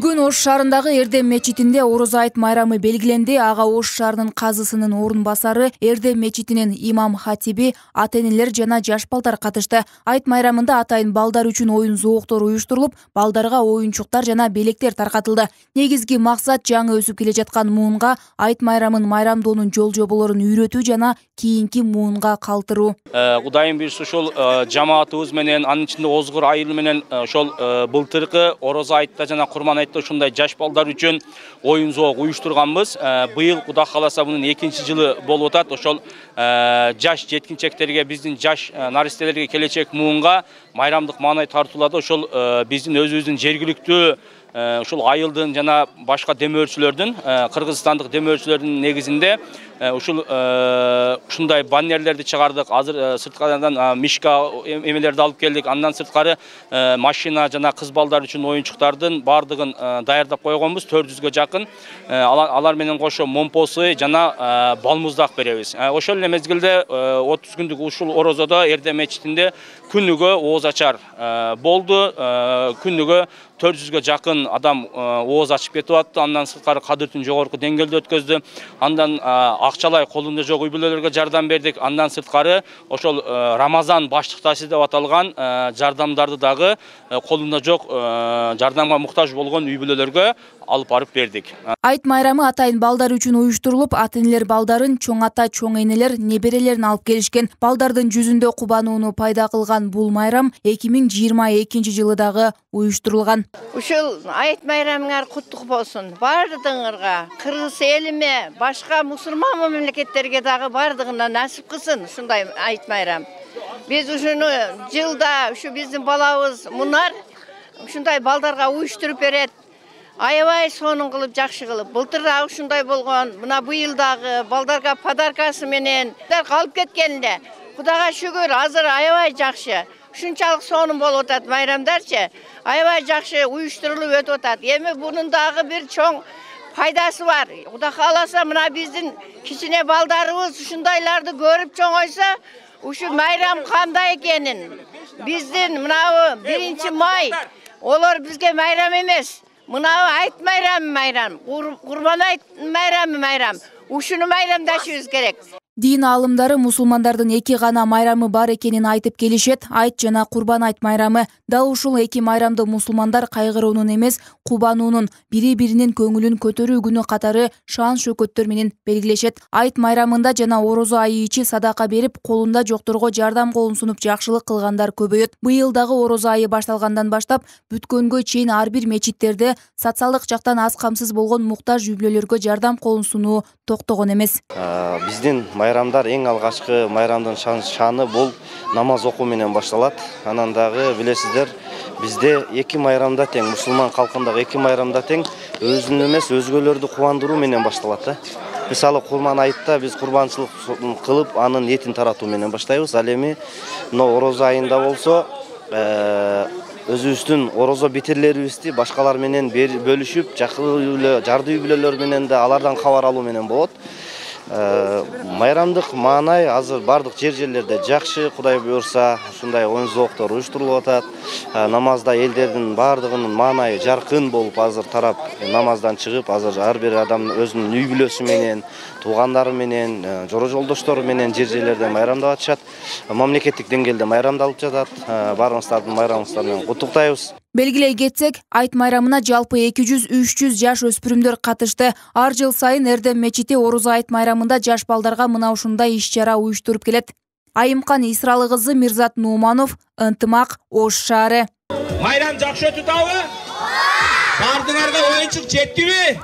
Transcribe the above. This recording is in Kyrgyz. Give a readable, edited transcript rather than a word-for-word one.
Бүгүн Ош шаарындагы Эрдем мечитинде Орозо айт майрамы белгиленди. Ага Ош шаарынын казысынын орун басары, Эрдем мечитинин имам хатиби, ата-энелер жана жаш балдар катышты. Айт майрамында атайын балдар үчүн оюн зооктор уюштурулуп, балдарга оюнчуктар жана белектер таркатылды. Негизги максат жаңы өсүп келе жаткан муунга айт майрамын майрамдоонун жол жоболорун үйрөтүү жана кийинки муунга калтыруу. Кудайым буйрса ошол жамаатыбыз менен, анын ичинде Озгур айыл менен ошол былтыркы Орозо айтта жана Курман айтта ушундай жаш балдар үчүн оюн зоок уюштурганбыз. Быйыл Кудай кааласа мунун 2-чи жылы болуп атат. Ошол жаш жеткинчектерге, биздин жаш наристелерге келечек муунга майрамдык маанай тартуулады. Ошол биздин өзүбүздүн жергиликтүү ушул айылдын жана башка демөөрчүлөрдүн, кыргызстандык демөөрчүлөрдүн негизинде ушул ушундай баннерлерди чыгардык. Азыр сырткардан мишка эмелерди алып келдик. Андан сырткары машина жана кыз балдар үчүн оюнчуктардын бардыгын даярдап койгонбуз. 400гө жакын. Алар менен кошо момпосы жана балмуздак беребиз. Ошол эле мезгилде 30 күндүк ушул Орозодо Эрдем мечитинде күнүгө ооз ачар болду. Күнүгө 400гө жакын адам ооз ачып кетип атты. Андан сырткары кадыртын жогорку деңгээлде өткөздү. Андан акчалай колунда жок үй бүлөлөргө жардам бердик. Андан сырткары ошол Рамазан баштыкташы деп аталган жардамдарды дагы колунда жок, жардамга муктаж болгон үй бүлөлөргө алып барып бердик. Айт майрамы атайын балдар үчүн уюштурулуп, ата-энелер балдарын, чоң ата, чоң энелер неберелерин алып келишкен. Балдардын жүзүндө кубанууну пайда кылган бул майрам 2022 жылы дагы уюштурулган. Ушул айт майрамыңар куттук болсун. Бардыгыңарга, кыргыз элиме, башка мусулман мамлекеттерге дагы бардыгына насип кылсын ушундай айт майрам. Биз ушуну жылда ушу биздин балабыз Мунар ушундай балдарга уюштуруп берет. Аябай сонун кылып, жакшы кылып. Былтыр да ушундай болгон. Мына быйыл дагы балдарга подаркасы менен калып кеткенде. Кудайга шүгүр, азыр аябай жакшы. Ушунчалык сонун болуп атат майрамдарчы. Аябай жакшы уюштурулуп өтүп атат. Эми бунун дагы бир чоң пайдасы бар. Кудай кааласа мына биздин кичине балдарыбыз ушундайларды көрүп чоңойсо, ушу майрам кандай экенин, биздин мына 1-май олар бизге майрам эмес. Мына айт майрам, Курман айт майрам. Ушуну майрамдашыбыз керек. Дин алымдары мусулмандардын эки гана майрамы бар экенин айтып келишет. Айт жана Курбан айт майрамы. Дал ушул эки майрамды мусулмандар кайгыруунун эмес, кубануунун, бири-биринин көңүлүн көтөрүү күнү катары шаан шөкөттөр менен белгилешет. Айт майрамында жана Орозо айы ичи садака берип, колунда жокторго жардам колун сунуп жакшылык кылгандар көбөйөт. Быйыл дагы Орозо айы башталгандан баштап бүткөнгө чейин ар бир мечиттерде социалдык жактан аз камсыз болгон муктаж үй бүлөлөргө жардам колун сунуу токтогон эмес. Биздин майрамдар эң алгачкы майрамдын шаны бул намаз окуу менен башталат. Анан дагы билесиздер, бизде эки майрамда тең, мусулман калкындагы эки майрамда тең өзүн эмес, өзгөлөрдү кубандыруу менен башталат да. Мисалы Курман айтта биз курбанчылык кылып, анын этин таратуу менен баштайбыз. Ал эми Орозо айында болсо, өзүбүздүн Орозо битирлерибизди башкалар менен бөлүшүп, жарды үй бүлөлөр менен да алардан кабар алуу менен болот. Майрамдык маанай азыр бардык жерлерде жакшы, Кудай буйрса, ушундай оюн зооктор уюштурулуп атат. Намазда элдердин бардыгынын маанайы жаркын болуп азыр тарап, намаздан чыгып, азыр ар бир адам өзүнүн үй бүлөсү менен, туугандары менен, жора жолдоштору менен жерлерде майрамдап атышат. Мамлекеттик деңгээлде майрамдалып жатат. Баарыңыздардын майрамыңыздар менен куттуктайбыз. Белгилей кетсек, айт майрамына жалпы 200-300 жаш өспүрүмдөр катышты. Ар жыл сайын Эрдем мечити Орозо айт майрамында жаш балдарга мына ушундай иш-чара уюштуруп келет. Айымкан Исралы кызы Мирзат Нууманов, Ынтымак, Ош шаары. Майрам жакшы өтүп атабы? Бардыңарга оюнчук жеттиби?